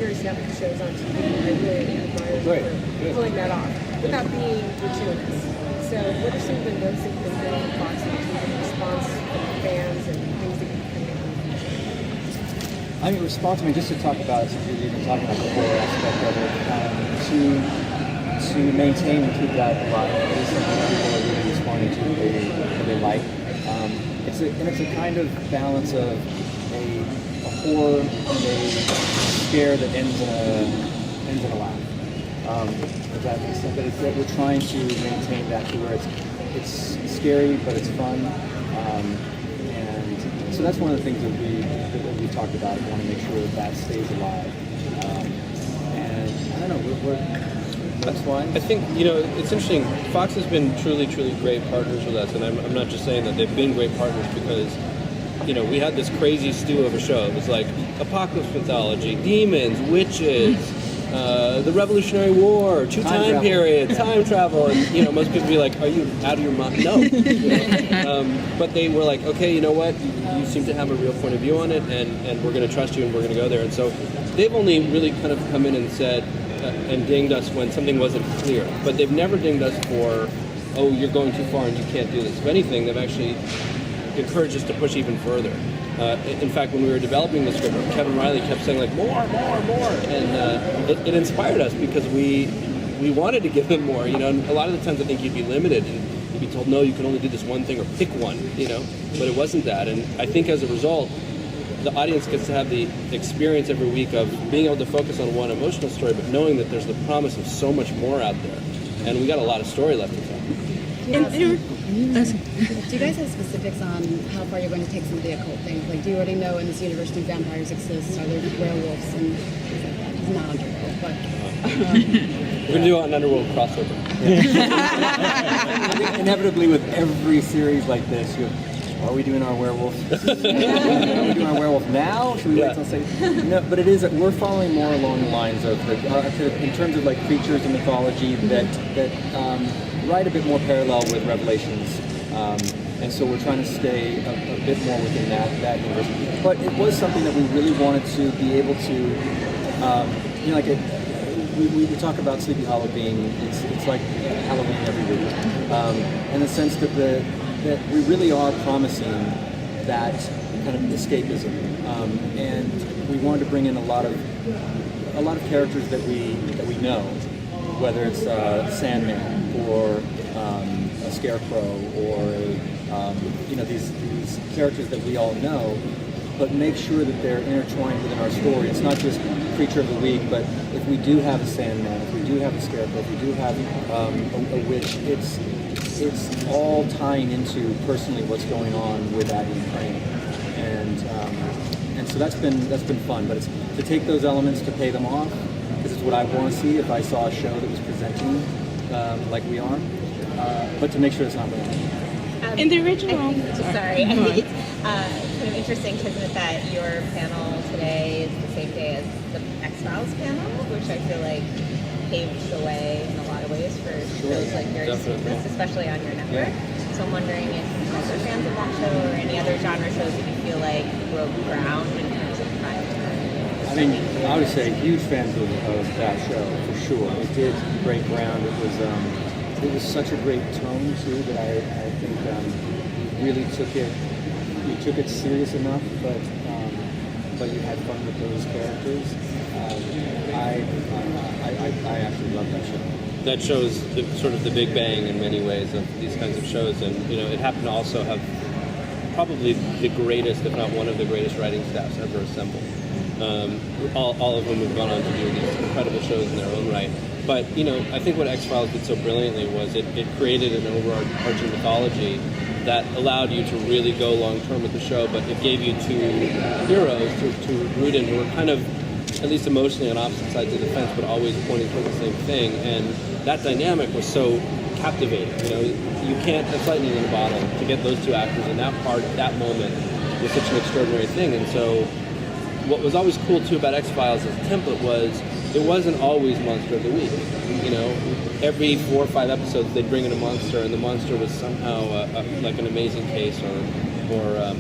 Scary Stuff shows on TV. I really admire you for pulling that off without being gratuitous. So what are some of the notes that you've been getting from Fox in terms of response from fans and things that you've been doing in the future? I mean, response, just to talk about, since we've been talking about the horror aspect of it, to maintain and keep that alive. It is something that people are really responding to, that they like. It's a kind of balance of a horror and a scare that ends in a laugh. If that makes sense. But that we're trying to maintain that to where it's scary, but it's fun. And so that's one of the things that we talked about. We want to make sure that stays alive. And I don't know, that's why. I think, it's interesting. Fox has been truly, truly great partners with us, and I'm not just saying that. They've been great partners because, we had this crazy stew of a show. It was like apocalypse mythology, demons, witches, the Revolutionary War, two time periods, time travel, and most people be like, "Are you out of your mind?" No. But they were like, "Okay, you know what? You seem to have a real point of view on it, and we're going to trust you, and we're going to go there." And so they've only really kind of come in and said and dinged us when something wasn't clear, but they've never dinged us for, "Oh, you're going too far and you can't do this." If anything, they've actually encouraged us to push even further. In fact, when we were developing the script, Kevin Riley kept saying like, more, and it inspired us because we wanted to give them more. And a lot of the times I think you'd be limited and you'd be told, no, you can only do this one thing or pick one. But it wasn't that. And I think as a result, the audience gets to have the experience every week of being able to focus on one emotional story, but knowing that there's the promise of so much more out there, and we got a lot of story left to tell. Do you guys have specifics on how far you're going to take some of the occult things? Like, do you already know in this universe do vampires exist? Are there werewolves and things like that? It's not underworld, but... We're going to do an underworld crossover. Inevitably, with every series like this, are we doing our werewolf? Are we doing our werewolf now? Should we wait till say? No, but it is. We're following more along the lines of in terms of like creatures and mythology that write a bit more parallel with Revelations, and so we're trying to stay a bit more within that universe. But it was something that we really wanted to be able to, we talk about Sleepy Hollow being it's like Halloween every week, in the sense that that we really are promising that kind of escapism, and we wanted to bring in a lot of characters that we know, whether it's Sandman or a Scarecrow or these characters that we all know, but make sure that they're intertwined within our story. It's not just creature of the week, but if we do have a Sandman, if we do have a Scarecrow, if we do have a witch, it's all tying into personally what's going on with Abby and Crane, and so that's been fun. But it's to take those elements to pay them off, because it's what I want to see if I saw a show that was presenting like we are, but to make sure it's not wrong. In the original, sorry, I think it's kind of interesting, isn't it, that your panel today is the same day as the X-Files panel, which I feel like paved the way in a lot of ways for shows like yours, especially on your network. Yeah. So I'm wondering if you guys are fans of that show or any other genre shows that you feel like broke ground in terms of prime time. I mean, I would say huge fans of that show for sure. It did break ground. It was such a great tone too that I think really took it serious enough, but you had fun with those characters. I actually love that show. That show is sort of the big bang in many ways of these kinds of shows, and it happened to also have probably the greatest, if not one of the greatest writing staffs ever assembled. All of them have gone on to do these incredible shows in their own right. But I think what X-Files did so brilliantly was it created an overarching mythology that allowed you to really go long term with the show, but it gave you two heroes to root in who were kind of, at least emotionally, on opposite sides of the fence, but always pointing toward the same thing. And that dynamic was so captivating. You can't, it's lightning in a bottle to get those two actors in that part, that moment, was such an extraordinary thing. And so what was always cool too about X-Files as a template was it wasn't always Monster of the Week. Every 4 or 5 episodes they'd bring in a monster, and the monster was somehow like an amazing case or a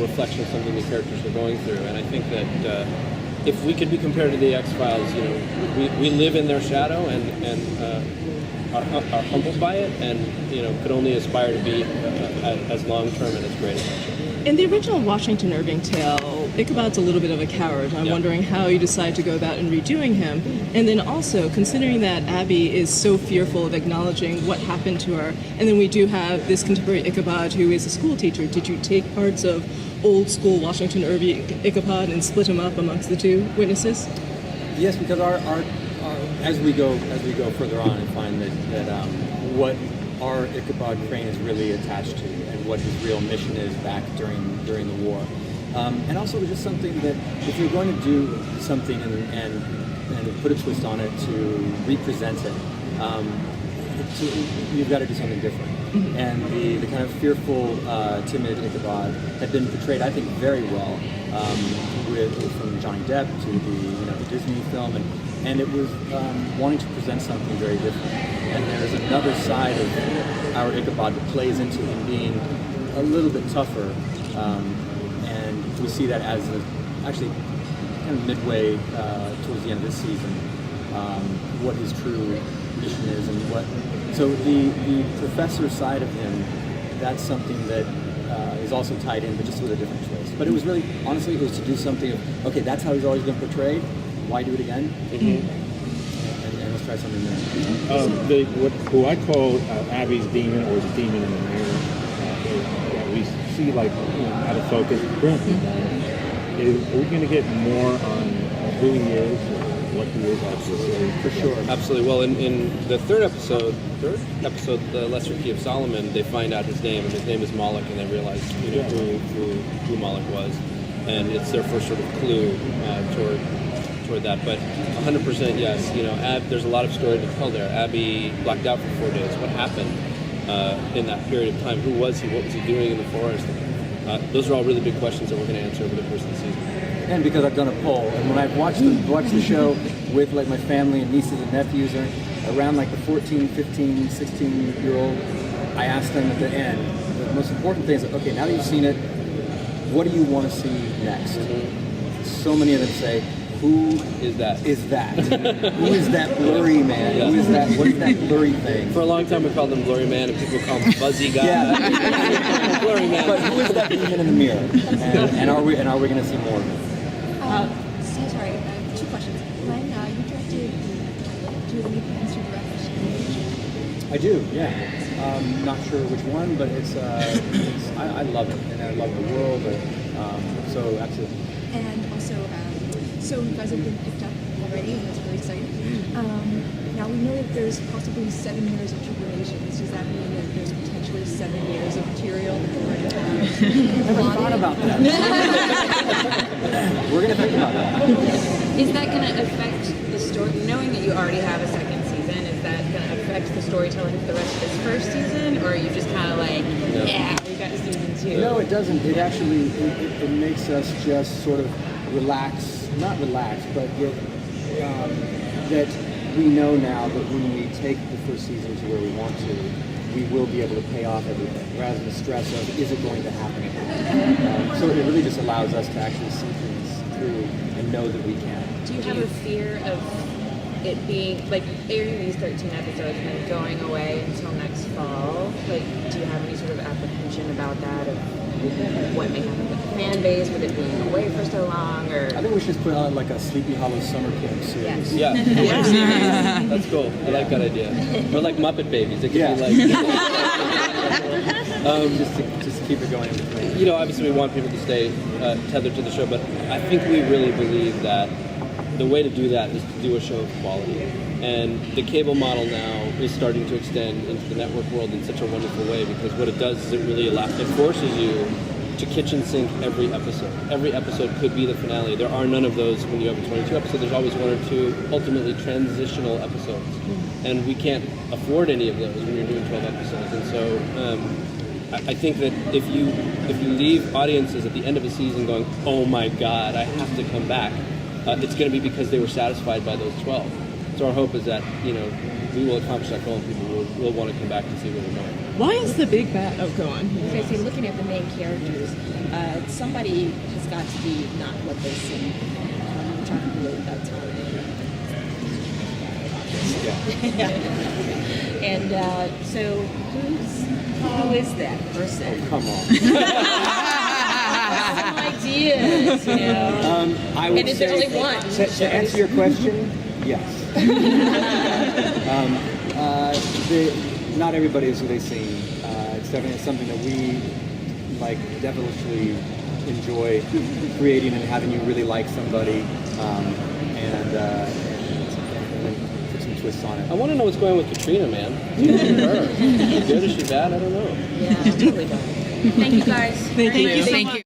reflection of something the characters were going through. And I think that if we could be compared to the X-Files, you know, we live in their shadow and are humbled by it, and you know, could only aspire to be as long-term and as great as that show. In the original Washington Irving tale, Ichabod's a little bit of a coward. I'm wondering how you decide to go about in redoing him. And then also, considering that Abby is so fearful of acknowledging what happened to her, and then we do have this contemporary Ichabod who is a school teacher, did you take parts of old school Washington Irving Ichabod and split him up amongst the two witnesses? Yes, because our as we go further on and find that what our Ichabod Crane is really attached to, and what his real mission is back during the war, and also just something that if you're going to do something and put a twist on it to represent it, you've got to do something different. Mm-hmm. And the kind of fearful, timid Ichabod had been portrayed, I think, very well, from Johnny Depp to the Disney film, and it was wanting to present something very different. And there's another side of our Ichabod that plays into him being a little bit tougher, and we see that as actually kind of midway towards the end of this season, what his true mission is and what. So the professor side of him, that's something that is also tied in, but just with a different twist. But it was really, honestly, it was to do something of, okay, that's how he's always been portrayed. Why do it again? Mm-hmm. And let's try something new. Who I call Abby's demon, or the demon in the mirror, we see like out of focus. Are we going to get more on who he is, or what he is actually? For sure. Absolutely. Well, in the third episode, The Lesser Key of Solomon, they find out his name, and his name is Moloch, and they realize who Moloch was, and it's their first sort of clue toward that. But 100% yes. You know, there's a lot of story to tell there. Abby blacked out for 4 days. What happened in that period of time? Who was he? What was he doing in the forest? Those are all really big questions that we're going to answer over the course of the season. And because I've done a poll, and when I've watched the show with like my family and nieces and nephews, or around like the 14, 15, 16-year-old, I asked them at the end, the most important thing is, okay, now that you've seen it, what do you want to see next? Mm-hmm. So many of them say, who is that? Who is that blurry man? Yeah. Who is that? What is that blurry thing? For a long time we called him blurry man, and people call him fuzzy guy. Yeah. Blurry man. But who is that demon in the mirror? And are we going to see more of it? So sorry, two questions. Len, you directed do you have any plans to direct? I do, yeah. Not sure which one, but it's I love it, and I love the world. So absolutely. And also, so you guys have been picked up already, and that's really exciting. Now we know that there's possibly 7 years of tribulations. Does that mean that there's potentially 7 years of material that we're going to have? Never thought about that. We're going to think about that. Is that going to affect the story? Knowing that you already have a second season, is that going to affect the storytelling for the rest of this first season, or are you just kind of like, yeah, we got season 2? No, it doesn't. It actually it makes us just sort of relax, not relax, but get that we know now that when we take the first season to where we want to, we will be able to pay off everything, rather than the stress of, is it going to happen? So it really just allows us to actually see things through and know that we can. Do you have a fear of it being, like, airing these 13 episodes and then going away until next fall? Like, do you have any sort of apprehension about that, of what may happen with the fan base, with it being away for so long, or? I think we should put on like a Sleepy Hollow summer camp series. Yeah. That's cool. I like that idea. Or like Muppet Babies. It could be like just to keep it going in between. You know, obviously we want people to stay tethered to the show, but I think we really believe that the way to do that is to do a show of quality. And the cable model now is starting to extend into the network world in such a wonderful way, because what it does is it really it forces you to kitchen sink every episode. Every episode could be the finale. There are none of those when you have a 22 episode. There's always 1 or 2 ultimately transitional episodes. And we can't afford any of those when you're doing 12 episodes. And so I think that if you leave audiences at the end of a season going, oh my God, I have to come back, it's going to be because they were satisfied by those 12. So our hope is that, you know, we will accomplish that goal and people will want to come back to see where we're going. Why is the big bat? Oh, go on. I say, looking at the main characters, somebody has got to be not what they seem. talk to you at that time. And so, who is that person? Come on. Some ideas, you know. I would And is there say, only one? To answer your question, yes. Not everybody is who they seem. It's definitely something that we like devilishly enjoy creating and having you really like somebody, and then put some twists on it. I want to know what's going on with Katrina, man. Her. Is she good? Is she bad? I don't know. Yeah, totally. Thank you guys. Thank you. Thank you.